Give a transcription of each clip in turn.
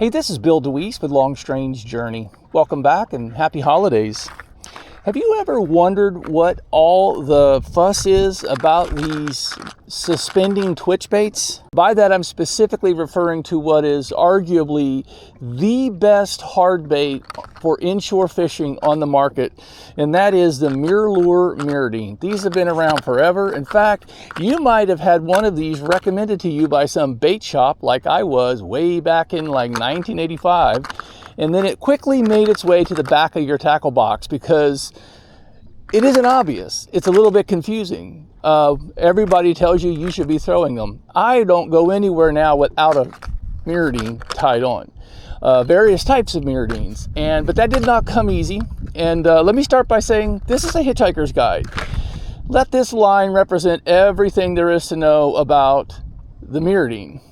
Hey, this is Bill DeWeese with Long Strange Journey. Welcome back and happy holidays. Have you ever wondered what all the fuss is about these suspending twitch baits? By that, I'm specifically referring to what is arguably the best hard bait for inshore fishing on the market, and that is the MirrOlure Mirrodine. These have been around forever. In fact, you might have had one of these recommended to you by some bait shop like I was way back in like 1985. And then it quickly made its way to the back of your tackle box because it isn't obvious. It's a little bit confusing. Everybody tells you should be throwing them. I don't go anywhere now without a Mirrodine tied on. Various types of Mirrodines. But that did not come easy. And let me start by saying this is a hitchhiker's guide. Let this line represent everything there is to know about the Mirrodine.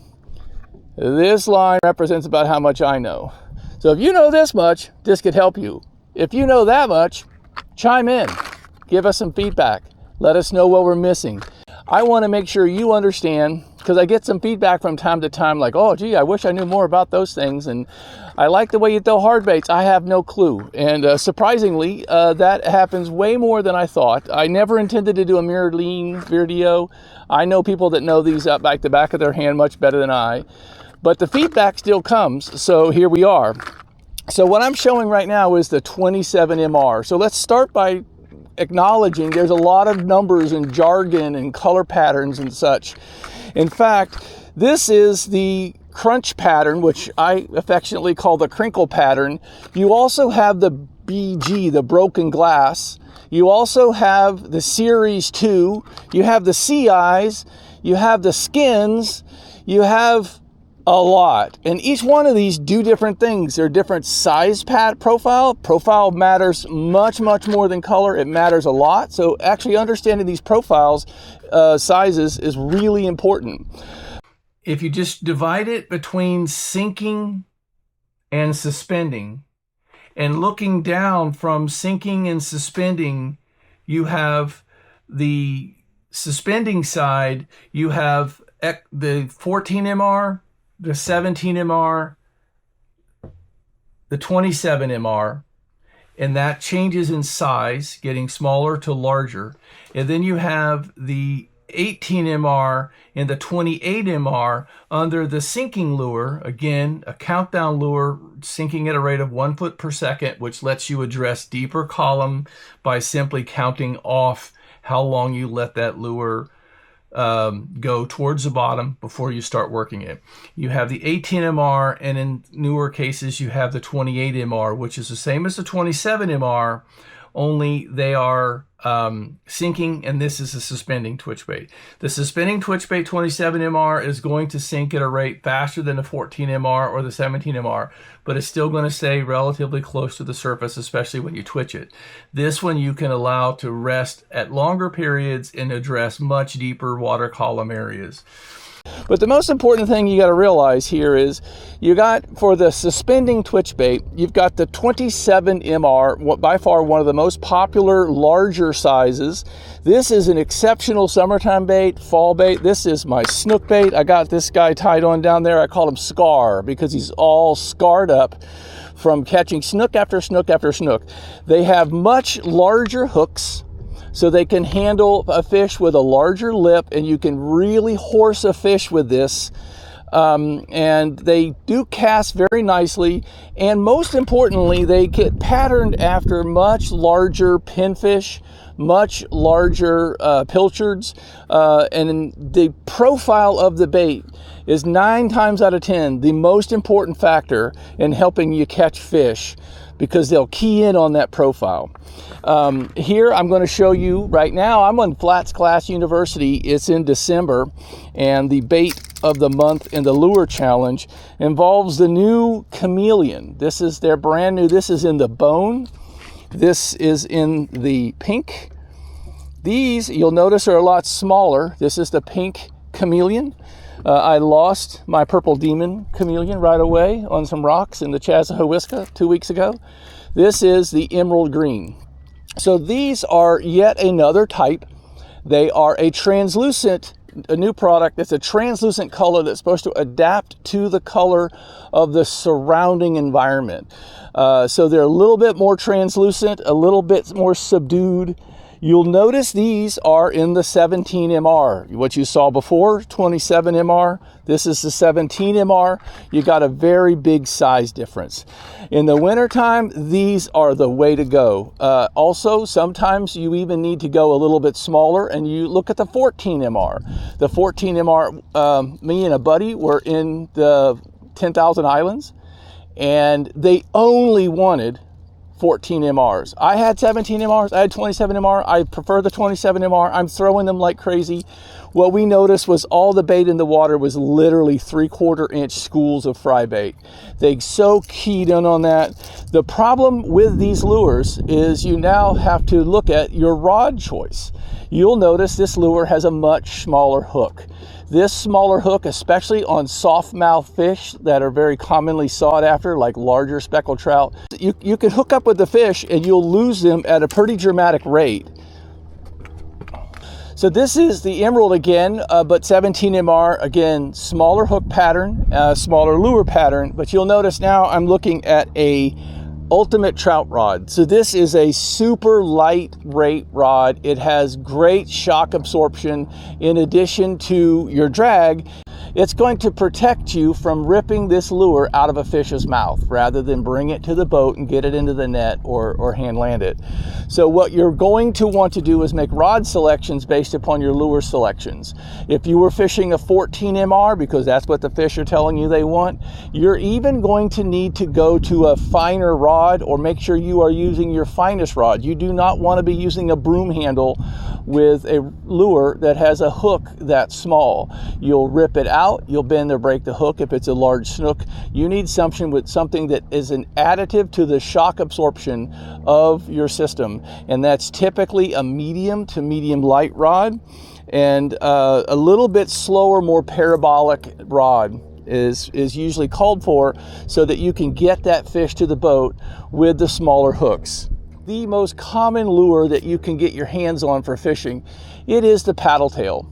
This line represents about how much I know. So if you know this much, this could help you. If you know that much, chime in. Give us some feedback. Let us know what we're missing. I want to make sure you understand, because I get some feedback from time to time like, oh, gee, I wish I knew more about those things. And I like the way you throw hard baits. I have no clue. And surprisingly, that happens way more than I thought. I never intended to do a Mirrodine video. I know people that know these up like the back of their hand much better than I. But the feedback still comes, so here we are. So what I'm showing right now is the 27MR. So let's start by acknowledging there's a lot of numbers and jargon and color patterns and such. In fact, this is the crunch pattern, which I affectionately call the crinkle pattern. You also have the BG, the broken glass. You also have the Series 2. You have the CIs. You have the skins. You have a lot, and each one of these do different things. They're different size profile. Profile matters much more than color. It matters a lot. So actually understanding these profiles, sizes is really important. If you just divide it between sinking and suspending, and looking down from sinking and suspending, you have the suspending side, you have the 14MR, the 17MR, the 27MR, and that changes in size, getting smaller to larger. And then you have the 18MR and the 28MR under the sinking lure, again, a countdown lure sinking at a rate of 1 foot per second, which lets you address deeper column by simply counting off how long you let that lure go towards the bottom before you start working it. You have the 18MR, and in newer cases you have the 28MR, which is the same as the 27MR, only they are sinking, and this is a suspending twitch bait. The suspending twitch bait 27MR is going to sink at a rate faster than the 14MR or the 17MR, but it's still going to stay relatively close to the surface, especially when you twitch it. This one you can allow to rest at longer periods and address much deeper water column areas. But the most important thing you got to realize here is you got, for the suspending twitch bait, you've got the 27MR, by far one of the most popular larger sizes. This is an exceptional summertime bait, fall bait. This is my snook bait. I got this guy tied on down there. I call him Scar because he's all scarred up from catching snook after snook after snook. They have much larger hooks, so they can handle a fish with a larger lip, and you can really horse a fish with this. And they do cast very nicely, and most importantly, they get patterned after much larger pinfish, much larger pilchards, and the profile of the bait is 9 times out of 10 the most important factor in helping you catch fish, because they'll key in on that profile. Here I'm going to show you right now, I'm on Flats Class University. It's in December, and the bait of the month in the lure challenge involves the new Chameleon. This is their brand new, this is in the bone, this is in the pink. These, you'll notice, are a lot smaller. This is the pink Chameleon. I lost my purple demon chameleon right away on some rocks in the Chassahowiska 2 weeks ago. This is the emerald green. So these are yet another type. They are a translucent a new product that's a translucent color that's supposed to adapt to the color of the surrounding environment. So they're a little bit more translucent, a little bit more subdued. You'll notice these are in the 17 MR. What you saw before, 27 MR, this is the 17 MR. You got a very big size difference. In the wintertime, these are the way to go. Also, sometimes you even need to go a little bit smaller, and you look at the 14 MR. The 14 MR, me and a buddy were in the 10,000 Islands, and they only wanted 14 MRs. I had 17 MRs, I had 27 MR, I prefer the 27 MR, I'm throwing them like crazy. What we noticed was all the bait in the water was literally 3/4 inch schools of fry bait. They so keyed in on that. The problem with these lures is you now have to look at your rod choice. You'll notice this lure has a much smaller hook. This smaller hook, especially on soft mouth fish that are very commonly sought after, like larger speckled trout, you can hook up with the fish and you'll lose them at a pretty dramatic rate. So this is the Emerald again, but 17 MR, again, smaller hook pattern, smaller lure pattern, but you'll notice now I'm looking at a ultimate trout rod. So this is a super lightweight rod. It has great shock absorption in addition to your drag. It's going to protect you from ripping this lure out of a fish's mouth rather than bring it to the boat and get it into the net or hand land it. So what you're going to want to do is make rod selections based upon your lure selections. If you were fishing a 14 MR, because that's what the fish are telling you they want, you're even going to need to go to a finer rod, or make sure you are using your finest rod. You do not want to be using a broom handle with a lure that has a hook that small. You'll rip it out, you'll bend or break the hook if it's a large snook. You need something that is an additive to the shock absorption of your system, and that's typically a medium to medium light rod, and a little bit slower, more parabolic rod is usually called for so that you can get that fish to the boat with the smaller hooks. The most common lure that you can get your hands on for fishing, it is the paddle tail.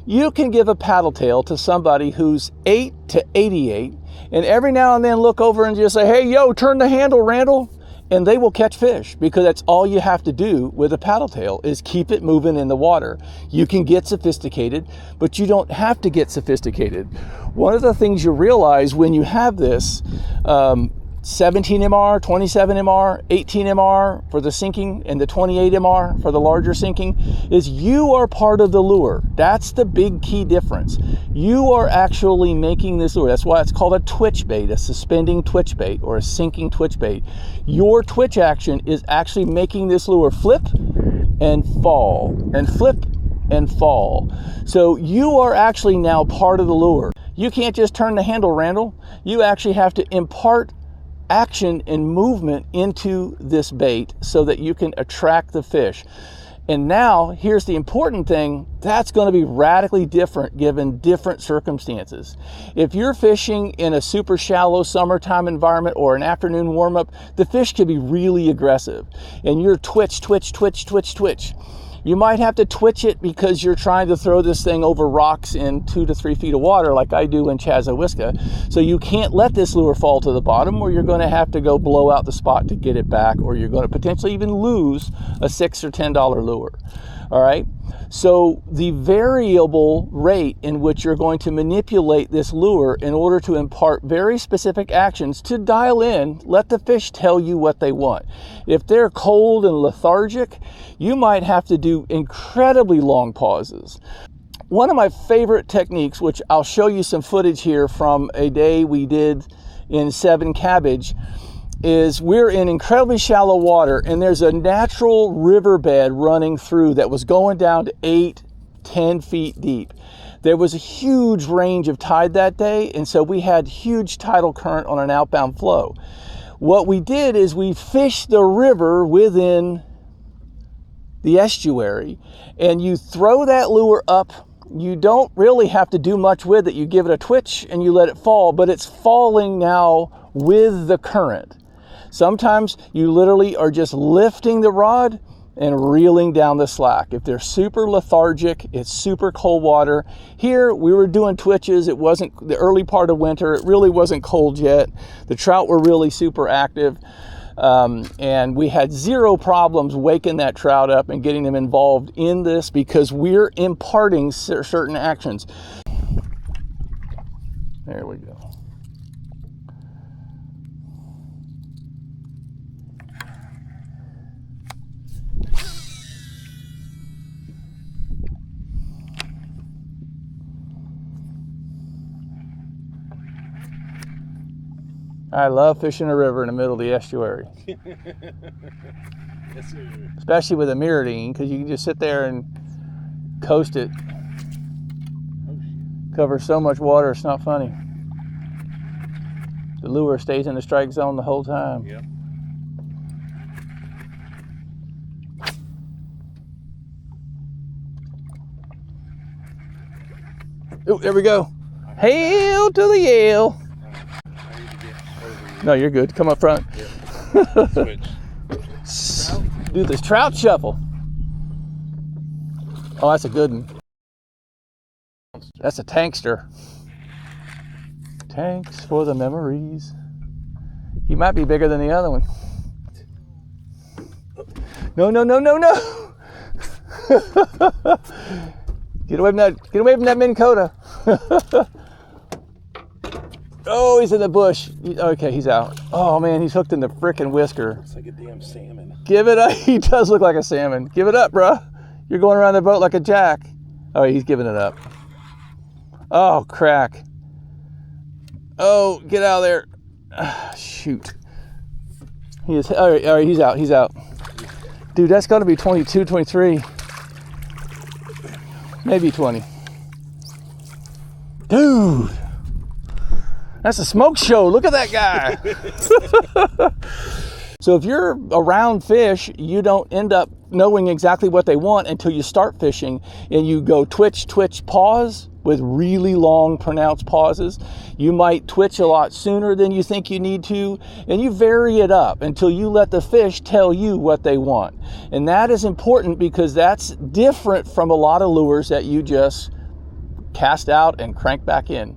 You can give a paddle tail to somebody who's 8 to 88, and every now and then look over and just say, hey, yo, turn the handle, Randall, and they will catch fish, because that's all you have to do with a paddle tail is keep it moving in the water. You can get sophisticated, but you don't have to get sophisticated. One of the things you realize when you have this 17 MR, 27 MR, 18 MR for the sinking, and the 28 MR for the larger sinking, is you are part of the lure. That's the big key difference. You are actually making this lure. That's why it's called a twitch bait, a suspending twitch bait, or a sinking twitch bait. Your twitch action is actually making this lure flip and fall, and flip and fall. So you are actually now part of the lure. You can't just turn the handle, Randall. You actually have to impart action and movement into this bait so that you can attract the fish. And now here's the important thing, that's going to be radically different given different circumstances. If you're fishing in a super shallow summertime environment or an afternoon warm-up, the fish can be really aggressive, and you're twitch. You might have to twitch it because you're trying to throw this thing over rocks in 2 to 3 feet of water like I do in Chazawiska. So you can't let this lure fall to the bottom, or you're going to have to go blow out the spot to get it back, or you're going to potentially even lose a $6 or $10 lure. All right. So the variable rate in which you're going to manipulate this lure in order to impart very specific actions to dial in, let the fish tell you what they want. If they're cold and lethargic, you might have to do incredibly long pauses. One of my favorite techniques, which I'll show you some footage here from a day we did in 7 Cabbage, is we're in incredibly shallow water, and there's a natural riverbed running through that was going down to 8-10 feet deep. There was a huge range of tide that day, and so we had huge tidal current on an outbound flow. What we did is we fished the river within the estuary, and you throw that lure up. You don't really have to do much with it. You give it a twitch and you let it fall, but it's falling now with the current. Sometimes you literally are just lifting the rod and reeling down the slack. If they're super lethargic, it's super cold water. Here we were doing twitches. It wasn't the early part of winter. It really wasn't cold yet. The trout were really super active. And we had zero problems waking that trout up and getting them involved in this because we're imparting certain actions. There we go. I love fishing a river in the middle of the estuary. Yes, sir. Especially with a Mirrodine, because you can just sit there and coast it. Oh, shit. Cover so much water, it's not funny. The lure stays in the strike zone the whole time. Yep. Oh, there we go. Hail to the Yale. No, you're good. Come up front. Yep. Switch. Do this trout shuffle. Oh, that's a good one. That's a tankster. Tanks for the memories. He might be bigger than the other one. No, no, no, no, no. Get away from that Minn Kota. Oh, he's in the bush. Okay, he's out. Oh man, he's hooked in the frickin' whisker. Looks like a damn salmon. Give it up. He does look like a salmon. Give it up, bruh. You're going around the boat like a jack. Oh, he's giving it up. Oh, crack. Oh, get out of there. Shoot. He is. All right, he's out. He's out. Dude, that's got to be 22, 23. Maybe 20. Dude. That's a smoke show. Look at that guy. So if you're around fish, you don't end up knowing exactly what they want until you start fishing and you go twitch, twitch, pause with really long pronounced pauses. You might twitch a lot sooner than you think you need to, and you vary it up until you let the fish tell you what they want. And that is important because that's different from a lot of lures that you just cast out and crank back in.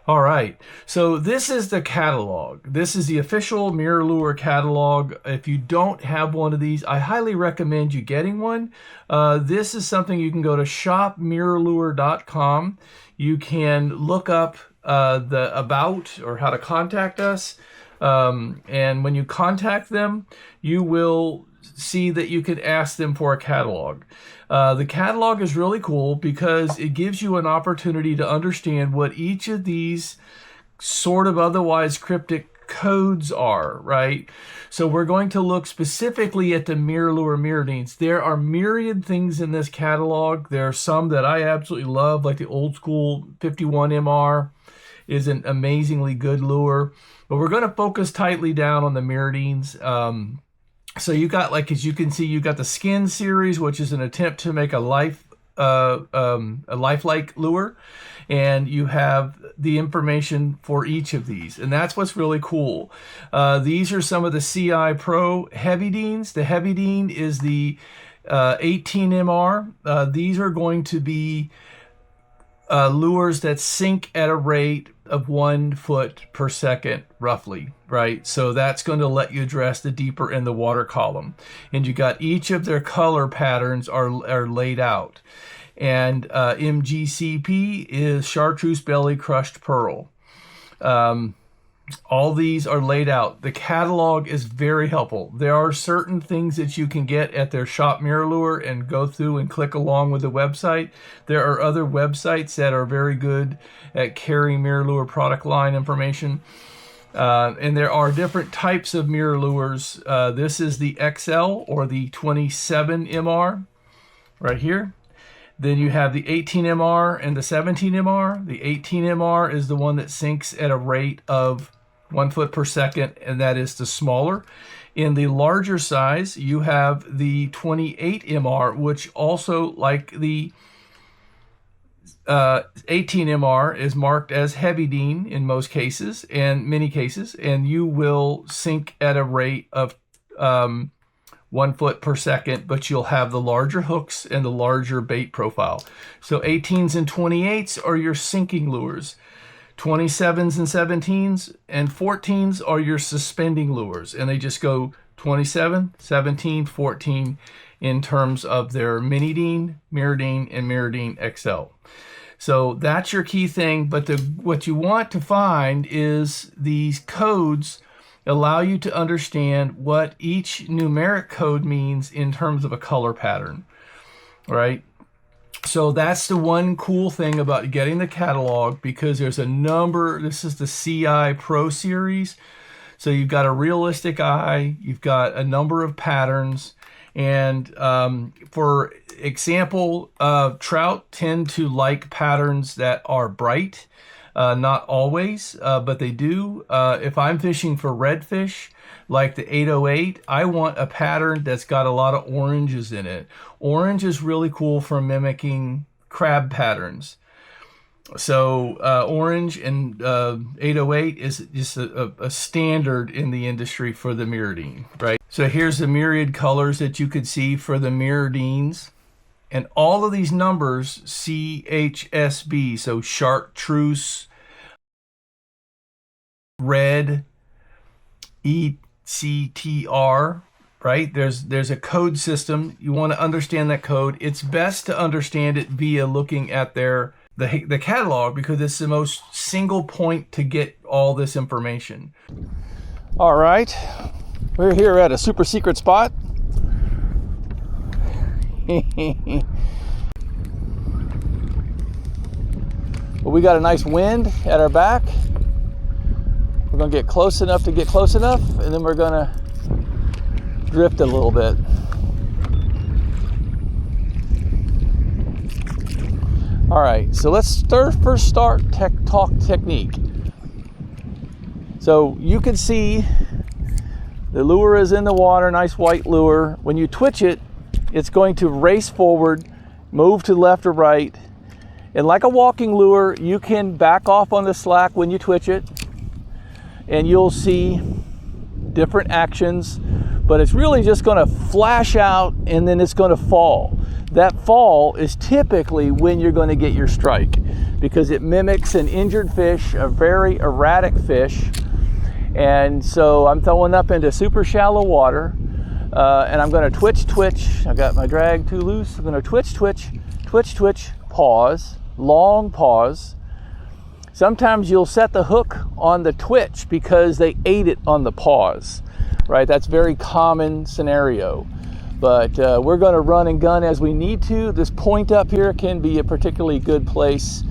All right, so this is the catalog. This is the official MirrOlure catalog. If you don't have one of these, I highly recommend you getting one. This is something you can go to shopmirrolure.com. You can look up the about or how to contact us. And when you contact them, you will see that you could ask them for a catalog. The catalog is really cool because it gives you an opportunity to understand what each of these sort of otherwise cryptic codes are, right? So we're going to look specifically at the MirrOlure Mirrodines. There are myriad things in this catalog. There are some that I absolutely love, like the old school 51MR is an amazingly good lure. But we're going to focus tightly down on the Mirrodines. So you got, like, as you can see, you got the Skin series, which is an attempt to make a lifelike lure, and you have the information for each of these, and that's what's really cool. These are some of the CI Pro Heavy Deans. The Heavy Dean is the 18MR. These are going to be lures that sink at a rate of 1 foot per second, roughly, right? So that's going to let you address the deeper in the water column. And you got each of their color patterns are laid out. And MGCP is chartreuse belly crushed pearl. All these are laid out. The catalog is very helpful. There are certain things that you can get at their shop MirrOlure and go through and click along with the website. There are other websites that are very good at carrying MirrOlure product line information. And there are different types of MirrOlures. This is the XL or the 27MR right here. Then you have the 18MR and the 17MR. The 18MR is the one that sinks at a rate of 1 foot per second, and that is the smaller. In the larger size, you have the 28MR, which also, like the 18MR, is marked as Heavy Dean in most cases and many cases, and you will sink at a rate of 1 foot per second, but you'll have the larger hooks and the larger bait profile. So 18s and 28s are your sinking lures. 27s and 17s and 14s are your suspending lures, and they just go 27, 17, 14 in terms of their Mirrodine, Mirrodine, and Mirrodine XL. So that's your key thing, but what you want to find is these codes allow you to understand what each numeric code means in terms of a color pattern, right? So that's the one cool thing about getting the catalog, because there's a number. This is the CI Pro series. So you've got a realistic eye, you've got a number of patterns, and for example, trout tend to like patterns that are bright. Not always, but they do. If I'm fishing for redfish, like the 808, I want a pattern that's got a lot of oranges in it. Orange is really cool for mimicking crab patterns. So orange and 808 is just a standard in the industry for the Mirrodine, right? So here's the myriad colors that you could see for the Mirrodines. And all of these numbers, CHSB, so chartreuse, red, ECTR, right? There's a code system. You want to understand that code. It's best to understand it via looking at the catalog, because it's the most single point to get all this information. All right, we're here at a super secret spot. But we got a nice wind at our back. We're gonna get close enough to get close enough, and then we're gonna drift a little bit. All right, so let's first start talk technique. So you can see the lure is in the water, nice white lure. When you twitch it, it's going to race forward, move to left or right. And like a walking lure, you can back off on the slack when you twitch it, and you'll see different actions, but it's really just gonna flash out and then it's gonna fall. That fall is typically when you're gonna get your strike, because it mimics an injured fish, a very erratic fish. And so I'm throwing up into super shallow water, and I'm gonna twitch. I got my drag too loose. I'm gonna twitch, pause, long pause. Sometimes you'll set the hook on the twitch because they ate it on the pause, right? That's a very common scenario. But we're gonna run and gun as we need to. This point up here can be a particularly good place.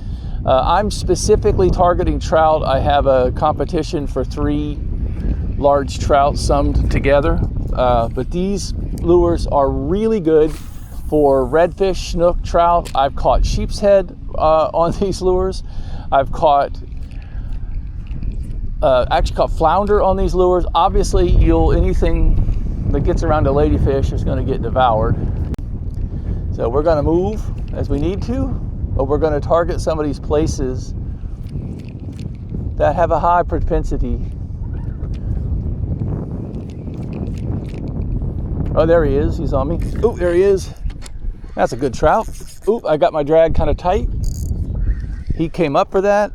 I'm specifically targeting trout. I have a competition for 3 large trout summed together. But these lures are really good for redfish, snook, trout. I've caught sheep's head on these lures. I've actually caught flounder on these lures. Obviously, anything that gets around a ladyfish is going to get devoured. So we're going to move as we need to, but we're going to target some of these places that have a high propensity. Oh, there he is. He's on me. Oh, there he is. That's a good trout. Oh, I got my drag kind of tight. He came up for that.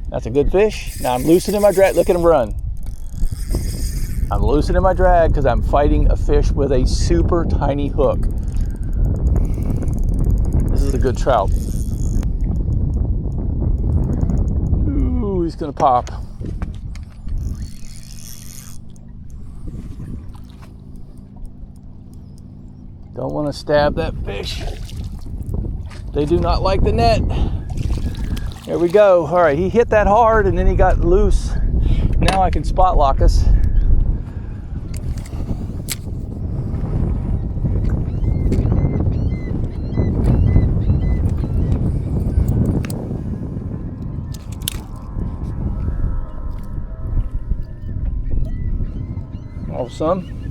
That's a good fish. Now I'm loosening my drag. Look at him run. I'm loosening my drag because I'm fighting a fish with a super tiny hook. This is a good trout. Ooh, he's gonna pop. Don't want to stab that fish. They do not like the net. There we go. All right, he hit that hard and then he got loose. Now I can spot lock us. Awesome.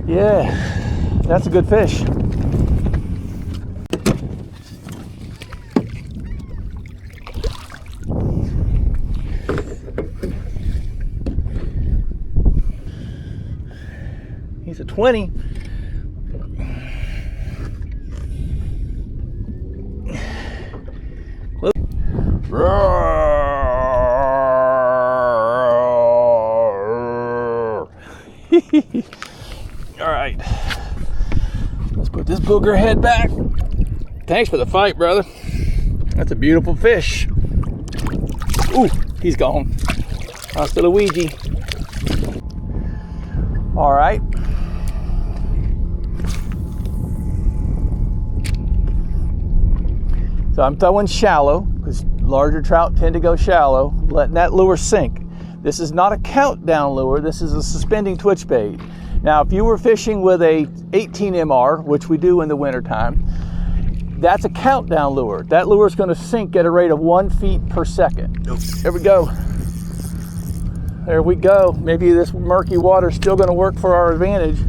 Yeah, that's a good fish. 20. All right, let's put this booger head back. Thanks for the fight, brother. That's a beautiful fish. Ooh, he's gone. Hasta Luigi. All right. So I'm throwing shallow because larger trout tend to go shallow, letting that lure sink. This is not a countdown lure. This is a suspending twitch bait. Now, if you were fishing with a 18 MR, which we do in the wintertime, that's a countdown lure. That lure is going to sink at a rate of 1 feet per second. There we go. There we go. Maybe this murky water is still going to work for our advantage.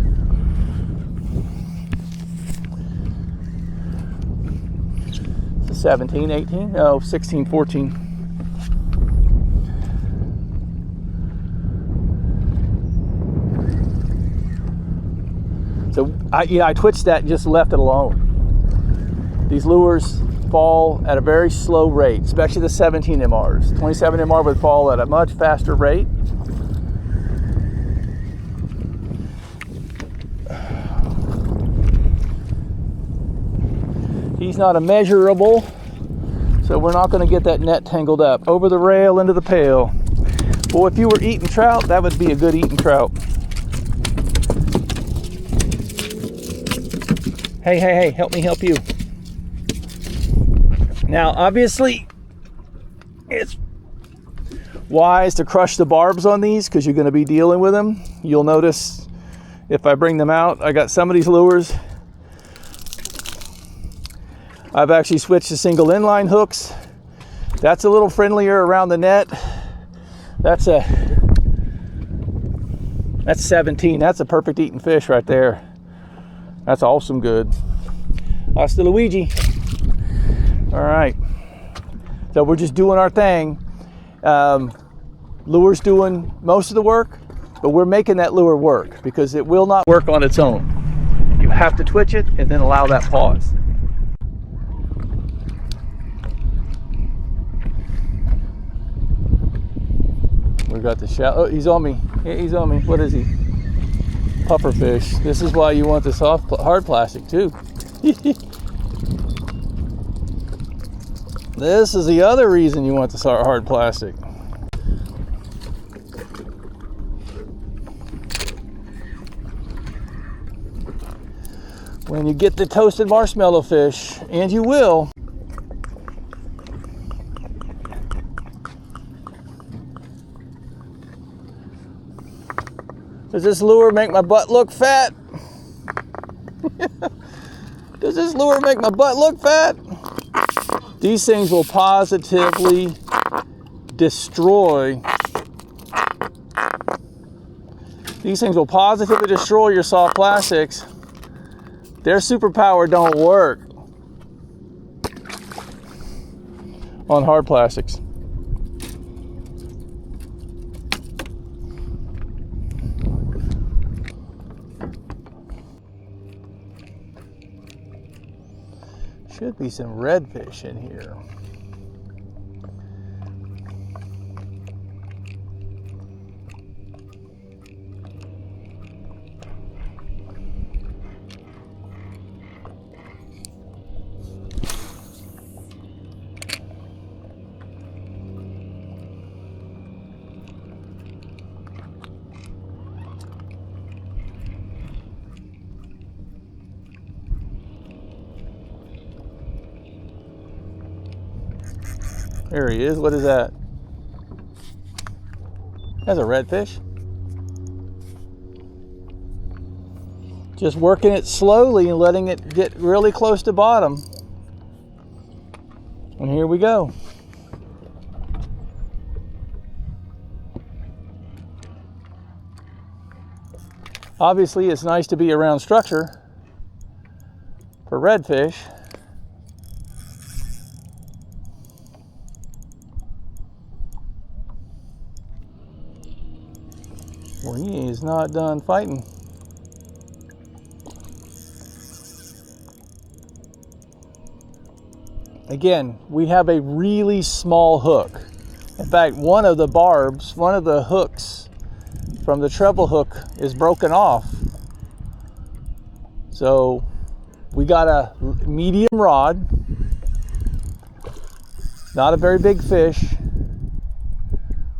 It's a 17, 18, no, 16, 14. So I twitched that and just left it alone. These lures fall at a very slow rate, especially the 17 MRs. 27 MR would fall at a much faster rate. He's not a measurable, so we're not going to get that net tangled up. Over the rail, into the pail. Well, if you were eating trout, that would be a good eating trout. Hey, help me help you. Now, obviously, it's wise to crush the barbs on these because you're going to be dealing with them. You'll notice if I bring them out, I got some of these lures. I've actually switched to single inline hooks. That's a little friendlier around the net. That's 17. That's a perfect eating fish right there. That's awesome good. Hasta Luigi. All right. So we're just doing our thing. Lure's doing most of the work, but we're making that lure work because it will not work on its own. You have to twitch it and then allow that pause. We got the shallow. Oh, he's on me. Yeah, he's on me. What is he? Puffer fish. This is why you want the hard plastic too. This is the other reason you want the hard plastic. When you get the toasted marshmallow fish, and you will, does this lure make my butt look fat? Does this lure make my butt look fat? These things will positively destroy. These things will positively destroy your soft plastics. Their superpower don't work on hard plastics. Should be some redfish in here. There he is. What is that? That's a redfish. Just working it slowly and letting it get really close to bottom. And here we go. Obviously, it's nice to be around structure for redfish. Well, he is not done fighting. Again, we have a really small hook. In fact, one of the barbs, one of the hooks from the treble hook is broken off. So we got a medium rod, not a very big fish,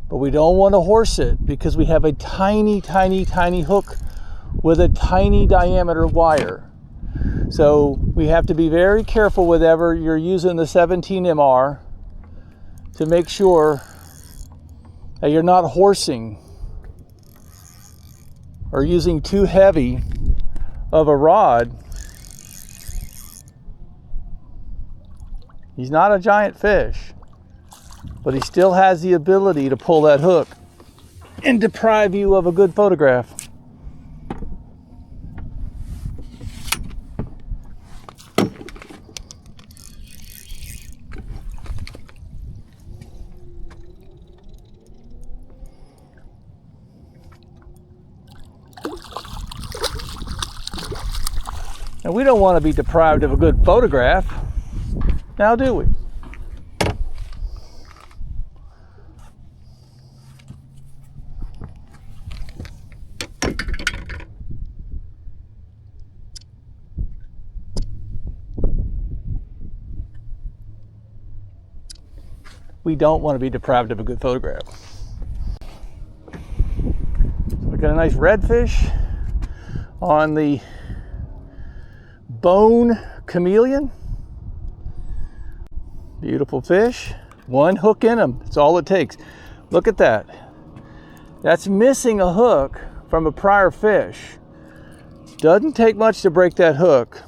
but we don't want to horse it because we have a tiny, tiny, tiny hook with a tiny diameter wire. So we have to be very careful whenever you're using the 17 MR to make sure that you're not horsing or using too heavy of a rod. He's not a giant fish, but he still has the ability to pull that hook and deprive you of a good photograph. And we don't want to be deprived of a good photograph, now do we? We don't want to be deprived of a good photograph. So we got a nice redfish on the bone chameleon. Beautiful fish. One hook in him. That's all it takes. Look at that. That's missing a hook from a prior fish. Doesn't take much to break that hook.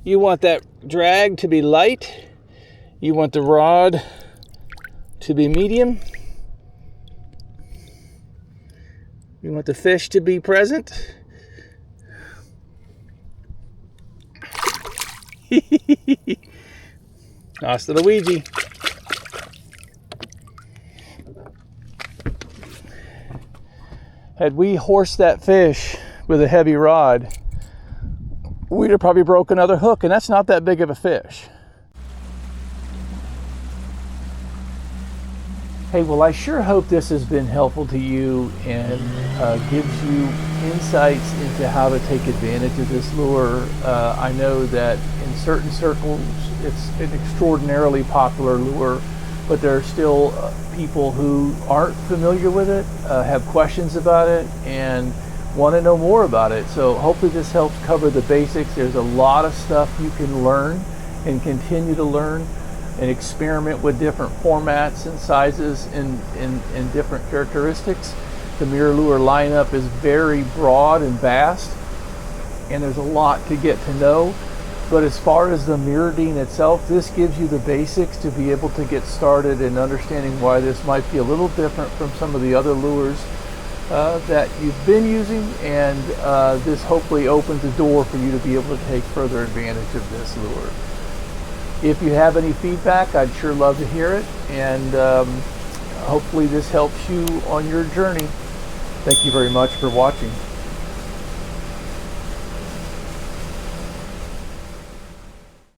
You want that drag to be light. You want the rod to be medium. You want the fish to be present. Hasta Luigi. Had we horsed that fish with a heavy rod, we'd have probably broke another hook, and that's not that big of a fish. Hey, well, I sure hope this has been helpful to you and gives you insights into how to take advantage of this lure. I know that in certain circles, it's an extraordinarily popular lure, but there are still people who aren't familiar with it, have questions about it, and want to know more about it. So hopefully this helps cover the basics. There's a lot of stuff you can learn and continue to learn and experiment with different formats and sizes and different characteristics. The MirrOlure lineup is very broad and vast, and there's a lot to get to know. But as far as the Mirrodine itself, this gives you the basics to be able to get started in understanding why this might be a little different from some of the other lures that you've been using, and this hopefully opens the door for you to be able to take further advantage of this lure. If you have any feedback, I'd sure love to hear it, and hopefully this helps you on your journey. Thank you very much for watching.